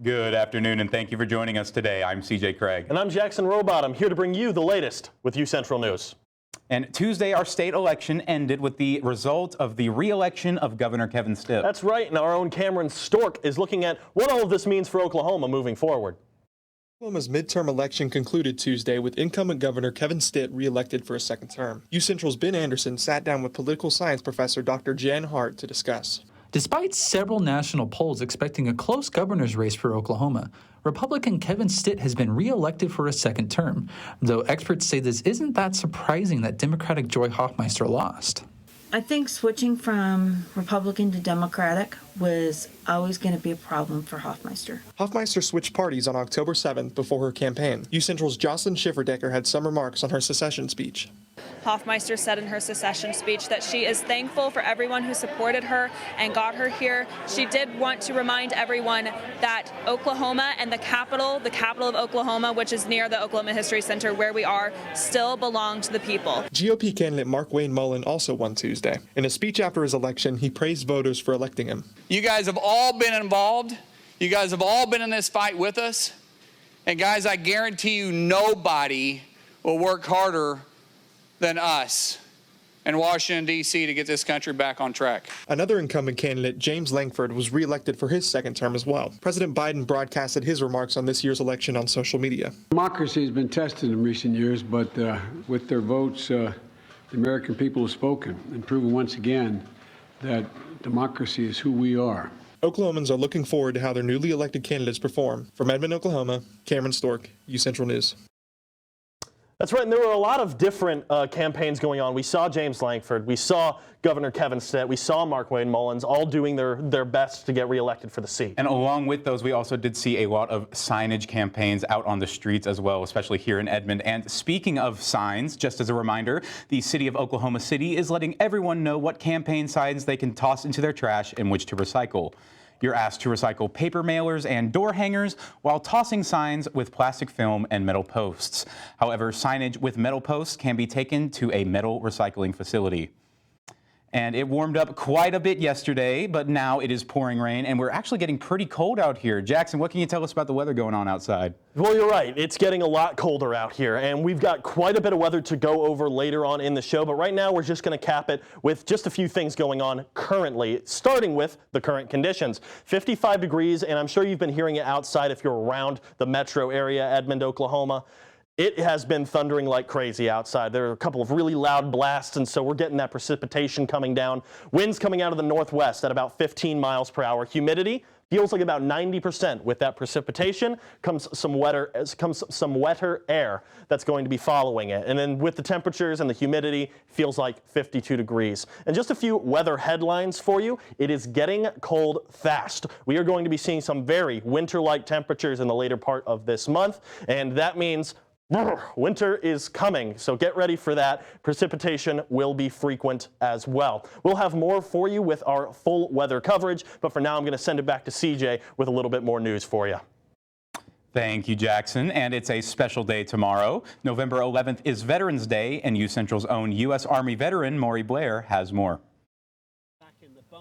Good afternoon, and thank you for joining us today. I'm CJ Craig. And I'm Jackson Robot. Here to bring you the latest with UCentral News. And Tuesday, our state election ended with the result of the re-election of Governor Kevin Stitt. That's right, and our own Cameron Stork is looking at what all of this means for Oklahoma moving forward. Oklahoma's midterm election concluded Tuesday with incumbent Governor Kevin Stitt re-elected for a second term. UCentral's Ben Anderson sat down with political science professor Dr. Jan Hart to discuss. Despite several national polls expecting a close governor's race for Oklahoma, Republican Kevin Stitt has been re-elected for a second term, though experts say this isn't that surprising that Democratic Joy Hoffmeister lost. I think switching from Republican to Democratic was always going to be a problem for Hoffmeister. Hoffmeister switched parties on October 7th before her campaign. UCentral's Jocelyn Schifferdecker had some remarks on her secession speech. Hoffmeister said in her secession speech that she is thankful for everyone who supported her and got her here. She did want to remind everyone that Oklahoma and the capital of Oklahoma, which is near the Oklahoma History Center where we are, still belong to the people. GOP candidate Markwayne Mullin also won Tuesday. In a speech after his election, he praised voters for electing him. You guys have all been involved. You guys have all been in this fight with us. And guys, I guarantee you nobody will work harder than us in Washington, D.C. to get this country back on track. Another incumbent candidate, James Lankford, was re-elected for his second term as well. President Biden broadcasted his remarks on this year's election on social media. Democracy has been tested in recent years, but with their votes, the American people have spoken and proven once again that democracy is who we are. Oklahomans are looking forward to how their newly elected candidates perform. From Edmond, Oklahoma, Cameron Stork, UCentral News. That's right, and there were a lot of different campaigns going on. We saw James Lankford, we saw Governor Kevin Stitt, we saw Markwayne Mullins, all doing their best to get reelected for the seat. And along with those, we also did see a lot of signage campaigns out on the streets as well, especially here in Edmond. And speaking of signs, just as a reminder, the city of Oklahoma City is letting everyone know what campaign signs they can toss into their trash and which to recycle. You're asked to recycle paper mailers and door hangers while tossing signs with plastic film and metal posts. However, signage with metal posts can be taken to a metal recycling facility. And it warmed up quite a bit yesterday, but now it is pouring rain, and we're actually getting pretty cold out here. Jackson, what can you tell us about the weather going on outside? Well, you're right. It's getting a lot colder out here, and we've got quite a bit of weather to go over later on in the show, but right now we're just going to cap it with just a few things going on currently, starting with the current conditions. 55 degrees, and I'm sure you've been hearing it outside if you're around the metro area, Edmond, Oklahoma. It has been thundering like crazy outside. There are a couple of really loud blasts, and so we're getting that precipitation coming down. Winds coming out of the northwest at about 15 miles per hour. Humidity feels like about 90%. With that precipitation comes some wetter air that's going to be following it. And then with the temperatures and the humidity, feels like 52 degrees. And just a few weather headlines for you. It is getting cold fast. We are going to be seeing some very winter-like temperatures in the later part of this month, and that means winter is coming, so get ready for that. Precipitation will be frequent as well. We'll have more for you with our full weather coverage, but for now I'm going to send it back to CJ with a little bit more news for you. Thank you, Jackson. And it's a special day tomorrow. November 11th is Veterans Day, and UCentral's own U.S. Army veteran, Maury Blair, has more.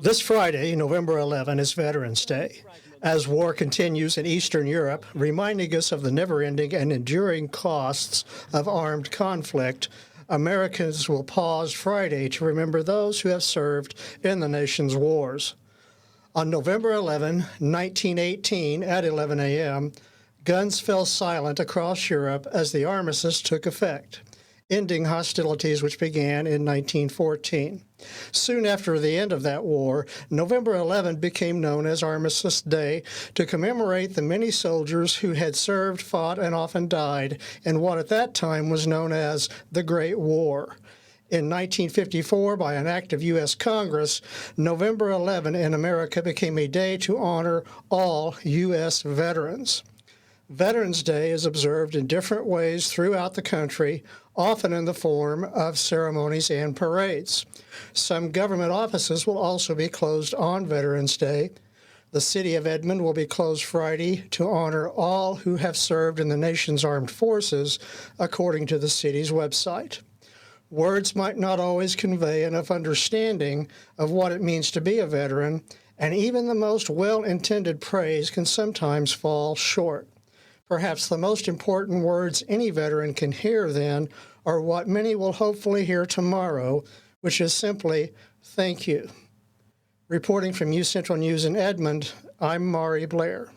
This Friday, November 11, is Veterans Day, as war continues in Eastern Europe, reminding us of the never-ending and enduring costs of armed conflict. Americans will pause Friday to remember those who have served in the nation's wars. On November 11, 1918, at 11 a.m., guns fell silent across Europe as the armistice took effect, ending hostilities which began in 1914. Soon after the end of that war, November 11 became known as Armistice Day to commemorate the many soldiers who had served, fought, and often died in what at that time was known as the Great War. In 1954, by an act of U.S. Congress, November 11 in America became a day to honor all U.S. veterans. Veterans Day is observed in different ways throughout the country, often in the form of ceremonies and parades. Some government offices will also be closed on Veterans Day. The city of Edmond will be closed Friday to honor all who have served in the nation's armed forces, according to the city's website. Words might not always convey enough understanding of what it means to be a veteran, and even the most well-intended praise can sometimes fall short. Perhaps the most important words any veteran can hear then are what many will hopefully hear tomorrow, which is simply, thank you. Reporting from UCentral News in Edmond, I'm Mari Blair.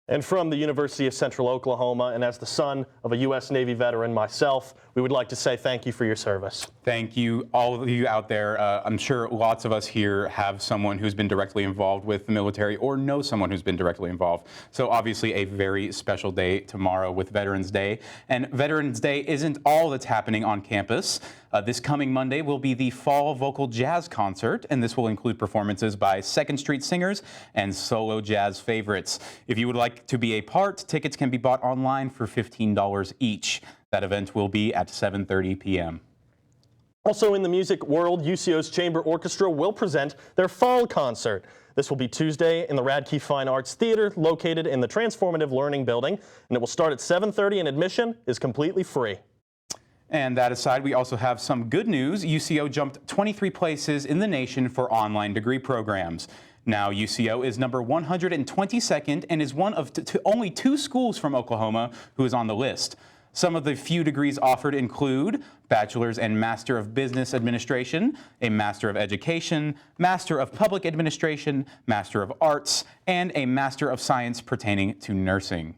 And from the University of Central Oklahoma, and as the son of a U.S. Navy veteran myself, we would like to say thank you for your service. Thank you, all of you out there. I'm sure lots of us here have someone who's been directly involved with the military or know someone who's been directly involved. So obviously a very special day tomorrow with Veterans Day. And Veterans Day isn't all that's happening on campus. This coming Monday will be the Fall Vocal Jazz Concert, and this will include performances by 2nd Street singers and solo jazz favorites. If you would like to be a part, tickets can be bought online for $15 each. That event will be at 7:30 p.m. Also in the music world, UCO's Chamber Orchestra will present their fall concert. This will be Tuesday in the Radke Fine Arts Theater, located in the Transformative Learning Building, and it will start at 7:30, and admission is completely free. And that aside, we also have some good news. UCO jumped 23 places in the nation for online degree programs. Now UCO is number 122nd and is one of only 2 schools from Oklahoma who is on the list. Some of the few degrees offered include Bachelor's and Master of Business Administration, a Master of Education, Master of Public Administration, Master of Arts, and a Master of Science pertaining to nursing.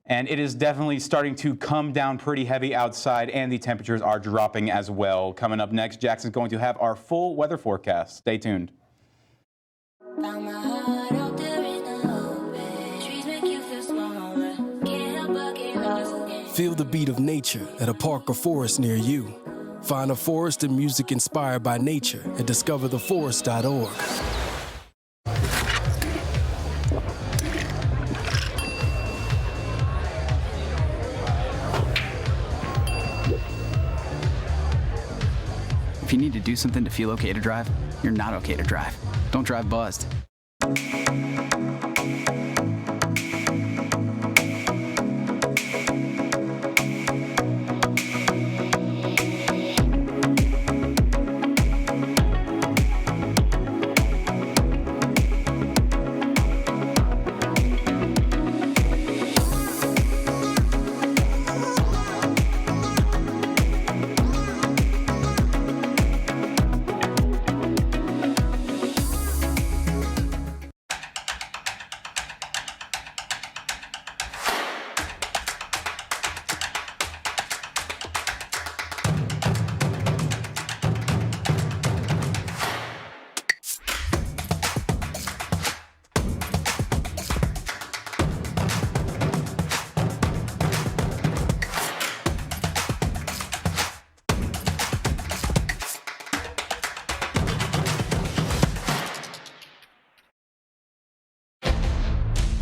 And it is definitely starting to come down pretty heavy outside, and the temperatures are dropping as well. Coming up next, Jackson's going to have our full weather forecast. Stay tuned. Feel the beat of nature at a park or forest near you. Find a forest and music inspired by nature at discovertheforest.org. If you need to do something to feel okay to drive, you're not okay to drive. Don't drive buzzed.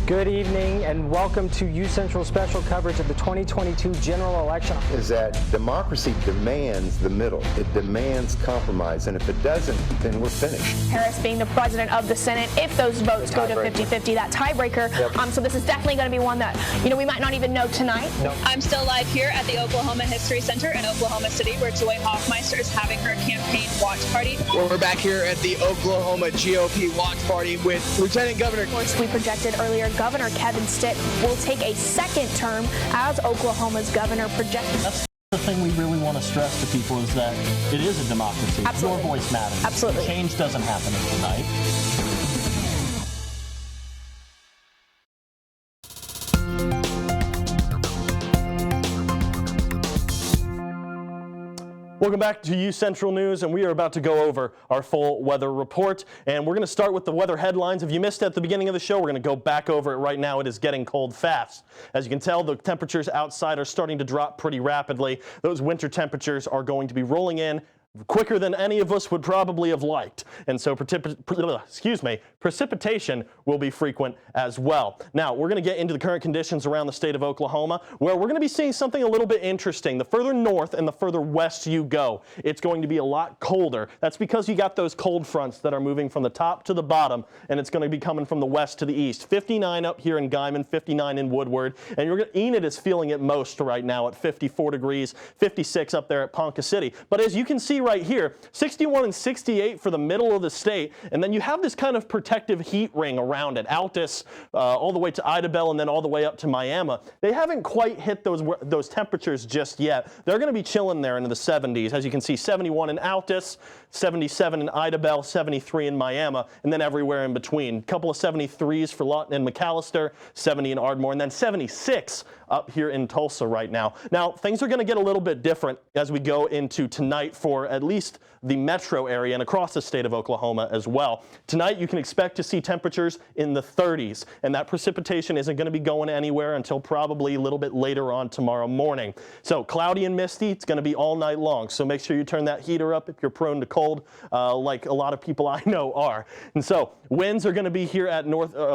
Good evening and welcome to UCentral special coverage of the 2022 general election. Is that democracy demands the middle. It demands compromise, and if it doesn't, then we're finished. Harris being the president of the Senate, if those votes go to 50-50, that tiebreaker. Yep. So this is definitely going to be one that, we might not even know tonight. No. I'm still live here at the Oklahoma History Center in Oklahoma City, where Joy Hoffmeister is having her campaign watch party. Well, we're back here at the Oklahoma GOP watch party with Lieutenant Governor. Of course, we projected earlier, Governor Kevin Stitt will take a second term as Oklahoma's governor projected. That's the thing we really want to stress to people is that it is a democracy. Absolutely. Your voice matters. Absolutely. Change doesn't happen overnight. Welcome back to UCentral News, and we are about to go over our full weather report. And we're going to start with the weather headlines. If you missed it at the beginning of the show, we're going to go back over it right now. It is getting cold fast. As you can tell, the temperatures outside are starting to drop pretty rapidly. Those winter temperatures are going to be rolling in quicker than any of us would probably have liked. And so precipitation will be frequent as well. Now, we're going to get into the current conditions around the state of Oklahoma, where we're going to be seeing something a little bit interesting. The further north and the further west you go, it's going to be a lot colder. That's because you got those cold fronts that are moving from the top to the bottom, and it's going to be coming from the west to the east. 59 up here in Guymon, 59 in Woodward, and Enid is feeling it most right now at 54 degrees, 56 up there at Ponca City. But as you can see right here, 61 and 68 for the middle of the state, and then you have this kind of protective heat ring around it, Altus, all the way to Idabel, and then all the way up to Miami. They haven't quite hit those temperatures just yet. They're going to be chilling there into the 70s. As you can see, 71 in Altus, 77 in Idabel, 73 in Miami, and then everywhere in between. A couple of 73s for Lawton and McAllister, 70 in Ardmore, and then 76 up here in Tulsa right now. Now, things are going to get a little bit different as we go into tonight for at least the metro area and across the state of Oklahoma as well. Tonight, you can expect to see temperatures in the 30s, and that precipitation isn't going to be going anywhere until probably a little bit later on tomorrow morning. So cloudy and misty, it's going to be all night long, so make sure you turn that heater up if you're prone to cold, like a lot of people I know are. And so winds are going to be here at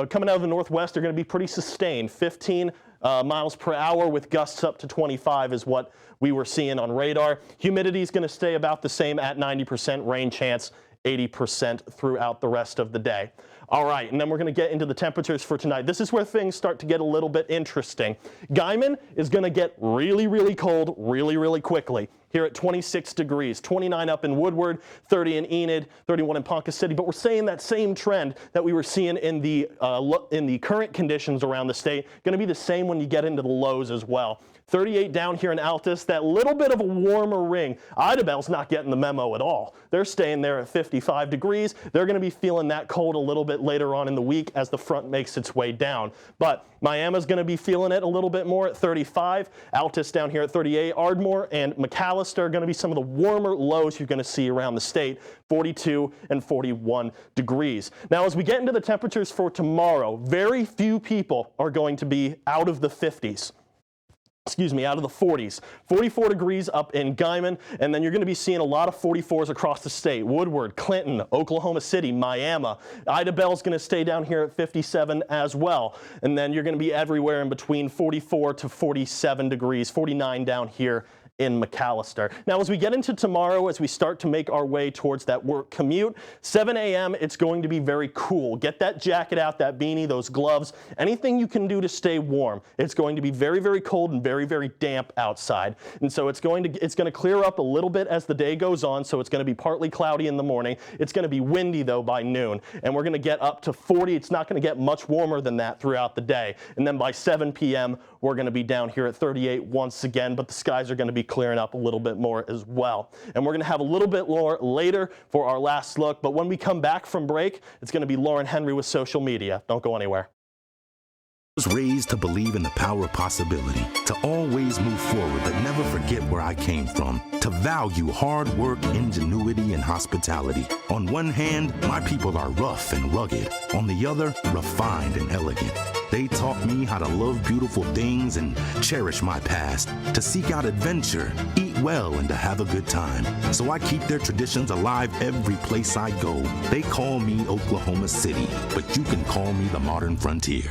coming out of the northwest are going to be pretty sustained, 15 miles per hour with gusts up to 25 is what we were seeing on radar. Humidity is going to stay about the same at 90%, rain chance 80% throughout the rest of the day. All right, and then we're going to get into the temperatures for tonight. This is where things start to get a little bit interesting. Guyman is going to get really, really cold really, really quickly. Here at 26 degrees, 29 up in Woodward, 30 in Enid, 31 in Ponca City. But we're seeing that same trend that we were seeing in the current conditions around the state. Going to be the same when you get into the lows as well. 38 down here in Altus, that little bit of a warmer ring. Idabel's not getting the memo at all. They're staying there at 55 degrees. They're going to be feeling that cold a little bit later on in the week as the front makes its way down. But Miami's going to be feeling it a little bit more at 35. Altus down here at 38. Ardmore and McAllister are going to be some of the warmer lows you're going to see around the state, 42 and 41 degrees. Now, as we get into the temperatures for tomorrow, very few people are going to be out of the 50s. Out of the 40s. 44 degrees up in Guyman, and then you're going to be seeing a lot of 44s across the state. Woodward, Clinton, Oklahoma City, Miami. Idabel's going to stay down here at 57 as well. And then you're going to be everywhere in between 44 to 47 degrees, 49 down here in McAllister. Now, as we get into tomorrow, as we start to make our way towards that work commute, 7 a.m., it's going to be very cool. Get that jacket out, that beanie, those gloves, anything you can do to stay warm. It's going to be very, very cold and very, very damp outside. And so it's going to clear up a little bit as the day goes on, so it's going to be partly cloudy in the morning. It's going to be windy, though, by noon, and we're going to get up to 40. It's not going to get much warmer than that throughout the day. And then by 7 p.m., we're going to be down here at 38 once again, but the skies are going to be clearing up a little bit more as well. And we're going to have a little bit more later for our last look, but when we come back from break, it's going to be Lauren Henry with social media. Don't go anywhere. I was raised to believe in the power of possibility, to always move forward but never forget where I came from, to value hard work, ingenuity, and hospitality. On one hand, my people are rough and rugged. On the other, refined and elegant. They taught me how to love beautiful things and cherish my past, to seek out adventure, eat well, and to have a good time. So I keep their traditions alive every place I go. They call me Oklahoma City, but you can call me the modern frontier.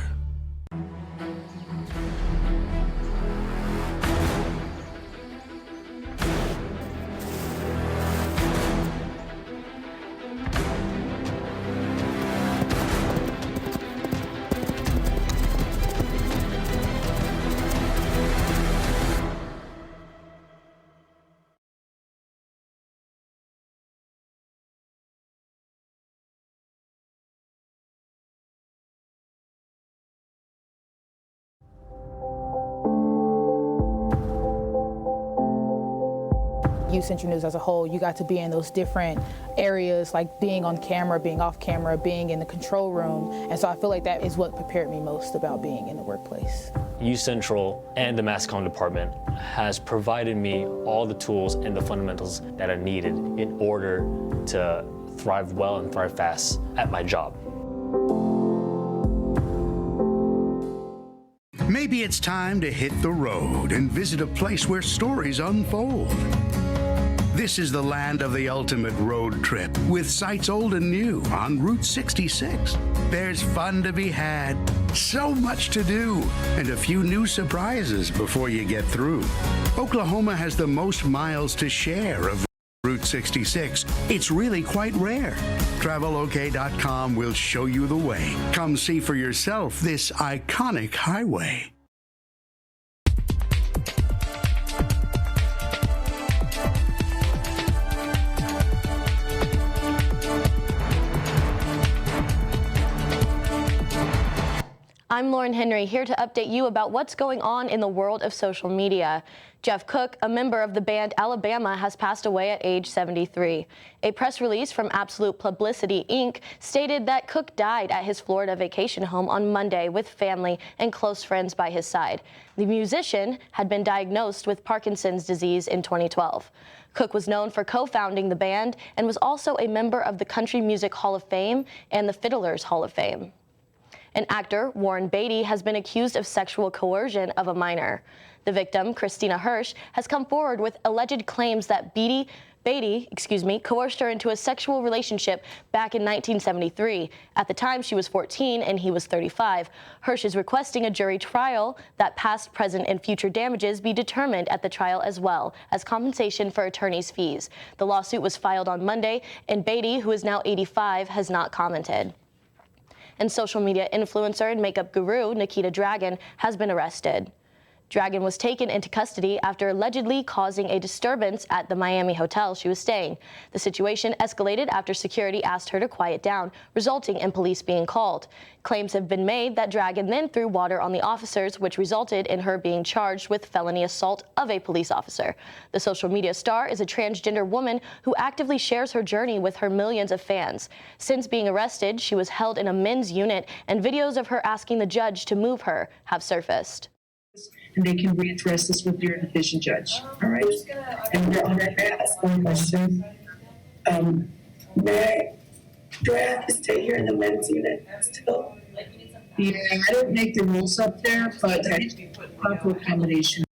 UCentral News as a whole, you got to be in those different areas, like being on camera, being off camera, being in the control room. And so I feel like that is what prepared me most about being in the workplace. UCentral and the mass comm department has provided me all the tools and the fundamentals that are needed in order to thrive well and thrive fast at my job. Maybe it's time to hit the road and visit a place where stories unfold. This is the land of the ultimate road trip, with sights old and new on Route 66. There's fun to be had, so much to do, and a few new surprises before you get through. Oklahoma has the most miles to share of Route 66. It's really quite rare. TravelOK.com will show you the way. Come see for yourself this iconic highway. I'm Lauren Henry, here to update you about what's going on in the world of social media. Jeff Cook, a member of the band Alabama, has passed away at age 73. A press release from Absolute Publicity, Inc. stated that Cook died at his Florida vacation home on Monday with family and close friends by his side. The musician had been diagnosed with Parkinson's disease in 2012. Cook was known for co-founding the band and was also a member of the Country Music Hall of Fame and the Fiddlers Hall of Fame. An actor, Warren Beatty, has been accused of sexual coercion of a minor. The victim, Christina Hirsch, has come forward with alleged claims that Beatty coerced her into a sexual relationship back in 1973. At the time, she was 14 and he was 35. Hirsch is requesting a jury trial that past, present, and future damages be determined at the trial as well as compensation for attorney's fees. The lawsuit was filed on Monday, and Beatty, who is now 85, has not commented. And social media influencer and makeup guru Nikita Dragun has been arrested. Dragun was taken into custody after allegedly causing a disturbance at the Miami hotel she was staying. The situation escalated after security asked her to quiet down, resulting in police being called. Claims have been made that Dragun then threw water on the officers, which resulted in her being charged with felony assault of a police officer. The social media star is a transgender woman who actively shares her journey with her millions of fans. Since being arrested, she was held in a men's unit, and videos of her asking the judge to move her have surfaced. And they can readdress this with your division judge, all right? And Your Honor, may I ask one question? Do I have to stay here in the men's unit still? Yeah, I didn't make the rules up there, but I proper accommodation.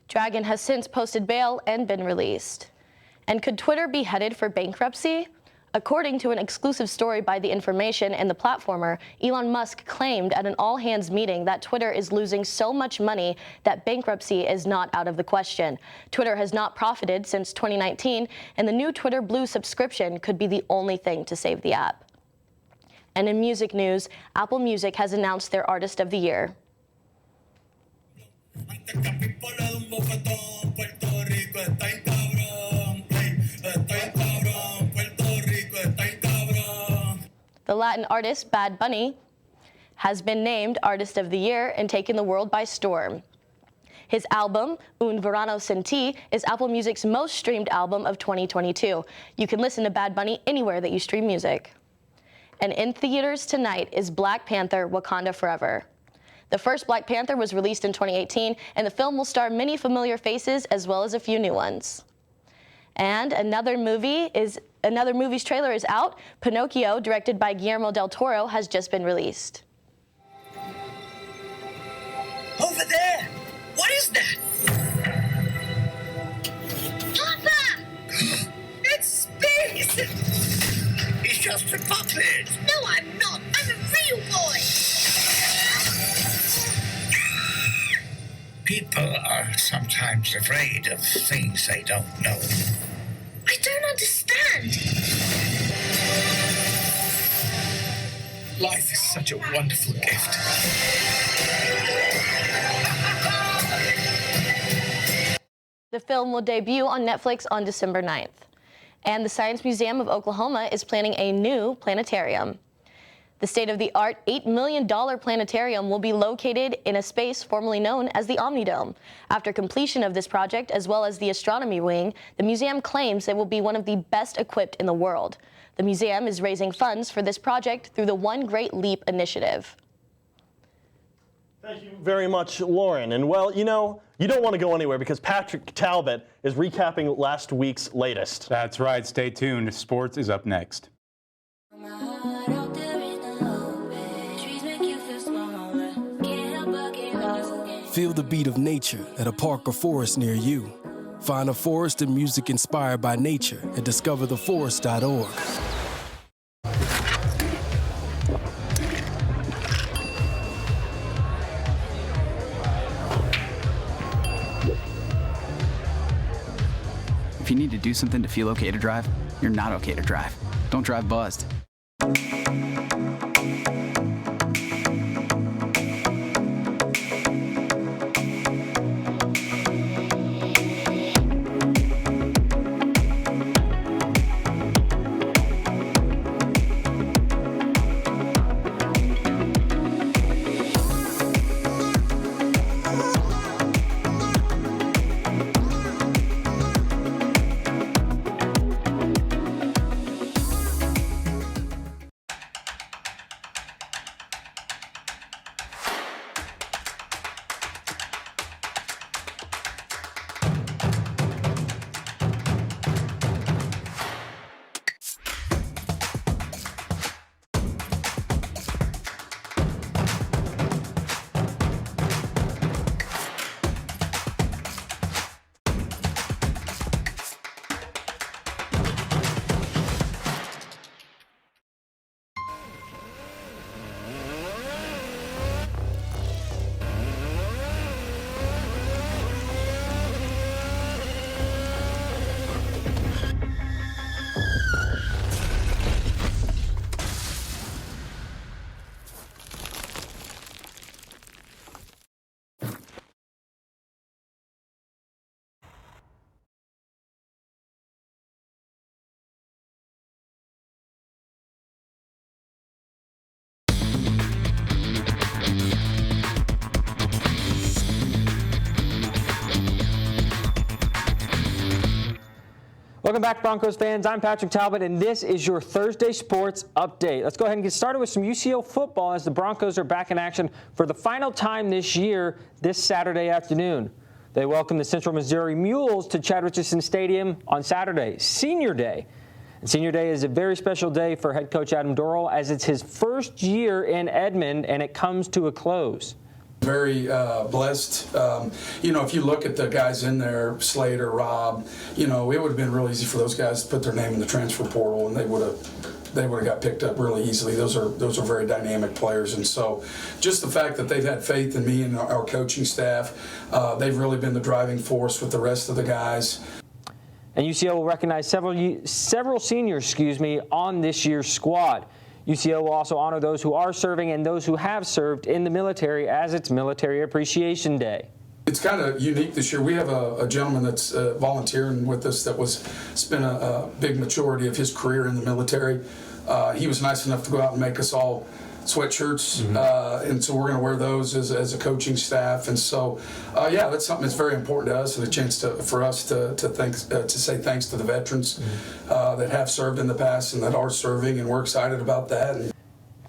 Dragun has since posted bail and been released. And could Twitter be headed for bankruptcy? According to an exclusive story by The Information and The Platformer, Elon Musk claimed at an all-hands meeting that Twitter is losing so much money that bankruptcy is not out of the question. Twitter has not profited since 2019, and the new Twitter Blue subscription could be the only thing to save the app. And in music news, Apple Music has announced their Artist of the Year. The Latin artist Bad Bunny has been named Artist of the Year and taken the world by storm. His album, Un Verano Sin Ti, is Apple Music's most streamed album of 2022. You can listen to Bad Bunny anywhere that you stream music. And in theaters tonight is Black Panther: Wakanda Forever. The first Black Panther was released in 2018, and the film will star many familiar faces as well as a few new ones. And another movie's trailer is out. Pinocchio, directed by Guillermo del Toro, has just been released. Over there! What is that? Papa! It's space! He's just a puppet! No, I'm not! I'm a real boy! People are sometimes afraid of things they don't know. I don't understand. Life is such a wonderful gift. The film will debut on Netflix on December 9th. And the Science Museum of Oklahoma is planning a new planetarium. The state-of-the-art $8 million planetarium will be located in a space formerly known as the Omnidome. After completion of this project, as well as the astronomy wing, the museum claims it will be one of the best equipped in the world. The museum is raising funds for this project through the One Great Leap initiative. Thank you very much, Lauren. And well, you know, you don't want to go anywhere because Patrick Talbot is recapping last week's latest. That's right. Stay tuned. Sports is up next. Feel the beat of nature at a park or forest near you. Find a forest and music inspired by nature at discovertheforest.org. If you need to do something to feel okay to drive, you're not okay to drive. Don't drive buzzed. back, Broncos fans. I'm Patrick Talbot, and this is your Thursday Sports Update. Let's go ahead and get started with some UCO football as the Broncos are back in action for the final time this year this Saturday afternoon. They welcome the Central Missouri Mules to Chad Richardson Stadium on Saturday, Senior Day. And Senior Day is a very special day for head coach Adam Dorrell as it's his first year in Edmond, and it comes to a close. Very blessed. If you look at the guys in there, Slater, Rob, it would have been real easy for those guys to put their name in the transfer portal, and they would have got picked up really easily. Those are very dynamic players, and so just the fact that they've had faith in me and our coaching staff, they've really been the driving force with the rest of the guys. And UCO will recognize several seniors, on this year's squad. UCO will also honor those who are serving and those who have served in the military as its Military Appreciation Day. It's kind of unique this year. We have a gentleman that's volunteering with us that spent a big majority of his career in the military. He was nice enough to go out and make us all sweatshirts, and so we're going to wear those as a coaching staff. And so, that's something that's very important to us, and a chance for us to say thanks to the veterans that have served in the past and that are serving, and we're excited about that.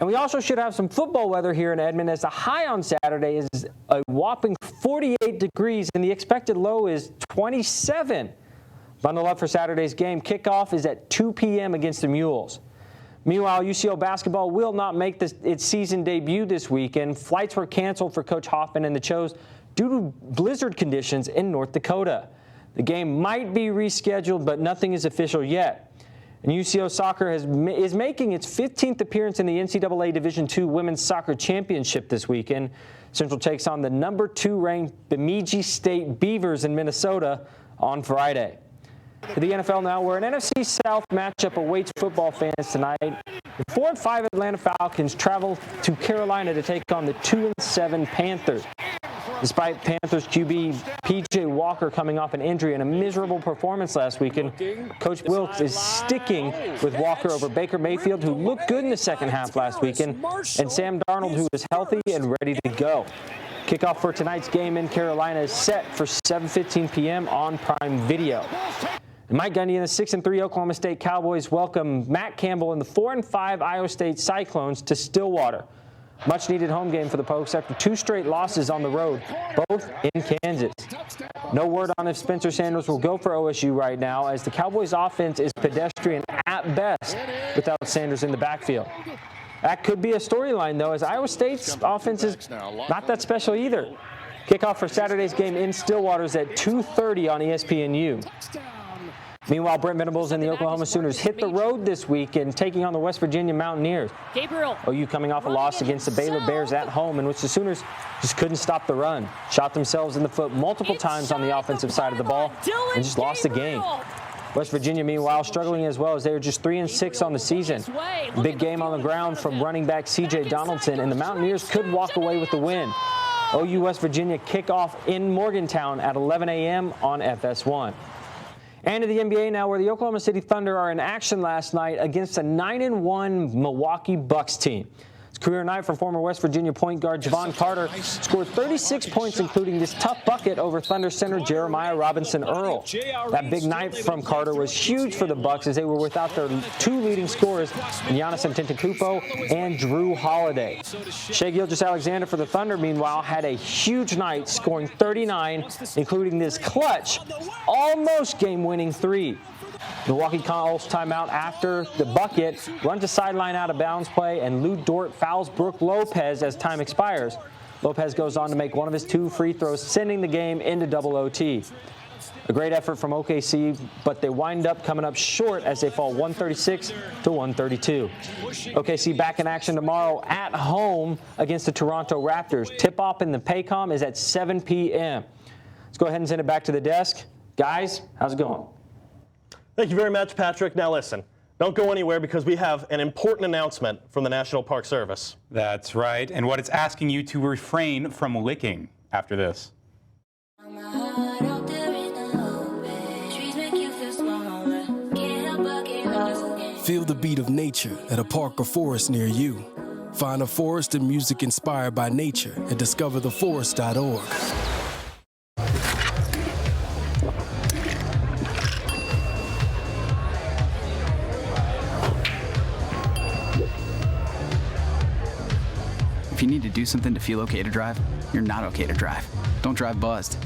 And we also should have some football weather here in Edmond, as the high on Saturday is a whopping 48 degrees and the expected low is 27. Bundle up for Saturday's game. Kickoff is at 2 p.m. against the Mules. Meanwhile, UCO basketball will not make its season debut this weekend. Flights were canceled for Coach Hoffman and the Chos due to blizzard conditions in North Dakota. The game might be rescheduled, but nothing is official yet. And UCO soccer is making its 15th appearance in the NCAA Division II Women's Soccer Championship this weekend. Central takes on the number 2 ranked Bemidji State Beavers in Minnesota on Friday. To the NFL now, where an NFC South matchup awaits football fans tonight. The 4-5 Atlanta Falcons travel to Carolina to take on the 2-7 Panthers. Despite Panthers QB P.J. Walker coming off an injury and a miserable performance last weekend, Coach Wilkes is sticking with Walker over Baker Mayfield, who looked good in the second half last weekend, and Sam Darnold, who is healthy and ready to go. Kickoff for tonight's game in Carolina is set for 7:15 p.m. on Prime Video. Mike Gundy and the 6-3 Oklahoma State Cowboys welcome Matt Campbell and the 4-5 Iowa State Cyclones to Stillwater. Much needed home game for the Pokes after 2 straight losses on the road, both in Kansas. No word on if Spencer Sanders will go for OSU right now, as the Cowboys offense is pedestrian at best without Sanders in the backfield. That could be a storyline, though, as Iowa State's offense is not that special either. Kickoff for Saturday's game in Stillwater is at 2:30 on ESPNU. Meanwhile, Brent Venables and the Oklahoma Sooners hit the road this weekend, taking on the West Virginia Mountaineers. OU coming off a loss against the Baylor Bears at home, in which the Sooners just couldn't stop the run. Shot themselves in the foot multiple times on the offensive side of the ball and just lost the game. West Virginia, meanwhile, struggling as well, as they are just 3-6 on the season. Big game on the ground from running back C.J. Donaldson, and the Mountaineers could walk away with the win. OU West Virginia kickoff in Morgantown at 11 a.m. on FS1. And to the NBA now, where the Oklahoma City Thunder are in action last night against a 9-1 Milwaukee Bucks team. It's career night for former West Virginia point guard Javon Carter. Scored 36 points, including this tough bucket over Thunder center Jeremiah Robinson-Earl. That big night from Carter was huge for the Bucks, as they were without their 2 leading scorers, Giannis Antetokounmpo and Drew Holiday. Shai Gilgeous-Alexander for the Thunder, meanwhile, had a huge night, scoring 39, including this clutch, almost game-winning 3. Milwaukee calls timeout after the bucket, runs a sideline out of bounds play, and Lou Dort fouls Brooke Lopez as time expires. Lopez goes on to make one of his 2 free throws, sending the game into double OT. A great effort from OKC, but they wind up coming up short as they fall 136 to 132. OKC back in action tomorrow at home against the Toronto Raptors. Tip-off in the Paycom is at 7 p.m. Let's go ahead and send it back to the desk. Guys, how's it going? Thank you very much, Patrick. Now listen, don't go anywhere, because we have an important announcement from the National Park Service. That's right, and what it's asking you to refrain from licking after this. Feel the beat of nature at a park or forest near you. Find a forest and music inspired by nature at discovertheforest.org. do something to feel okay to drive, you're not okay to drive. Don't drive buzzed.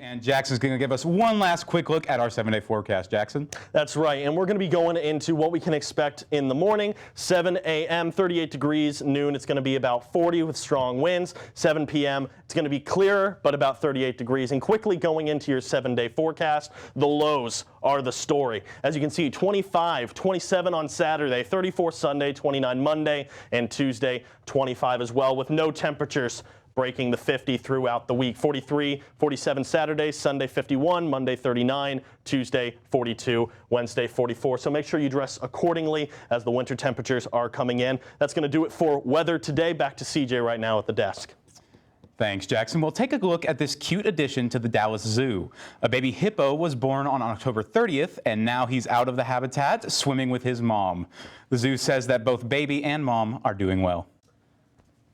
And Jackson's going to give us one last quick look at our 7-day forecast. Jackson? That's right, and we're going to be going into what we can expect in the morning. 7 a.m., 38 degrees. Noon, it's going to be about 40 with strong winds. 7 p.m., it's going to be clearer, but about 38 degrees. And quickly going into your 7-day forecast, the lows are the story. As you can see, 25, 27 on Saturday, 34 Sunday, 29 Monday, and Tuesday, 25 as well, with no temperatures breaking the 50 throughout the week. 43, 47 Saturday, Sunday 51, Monday 39, Tuesday 42, Wednesday 44. So make sure you dress accordingly as the winter temperatures are coming in. That's going to do it for weather today. Back to CJ right now at the desk. Thanks, Jackson. We'll take a look at this cute addition to the Dallas Zoo. A baby hippo was born on October 30th, and now he's out of the habitat, swimming with his mom. The zoo says that both baby and mom are doing well.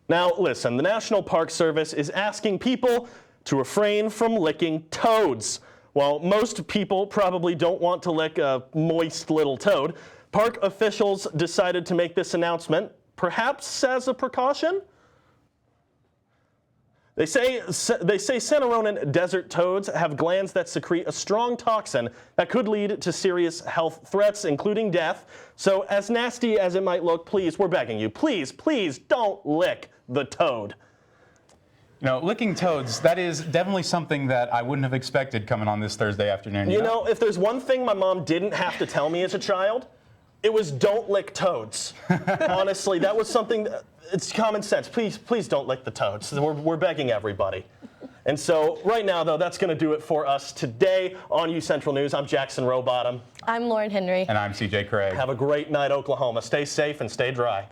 Now, listen, the National Park Service is asking people to refrain from licking toads. While most people probably don't want to lick a moist little toad, park officials decided to make this announcement, perhaps as a precaution. They say Santaronan desert toads have glands that secrete a strong toxin that could lead to serious health threats, including death. So as nasty as it might look, please, we're begging you, please, please don't lick the toad. You know, licking toads, that is definitely something that I wouldn't have expected coming on this Thursday afternoon. You know, if there's one thing my mom didn't have to tell me as a child, it was don't lick toads. Honestly, that was something, it's common sense. Please, please don't lick the toads. We're begging everybody. And so right now, though, that's going to do it for us today on UCentral News. I'm Jackson Rowbottom. I'm Lauren Henry. And I'm CJ Craig. Have a great night, Oklahoma. Stay safe and stay dry.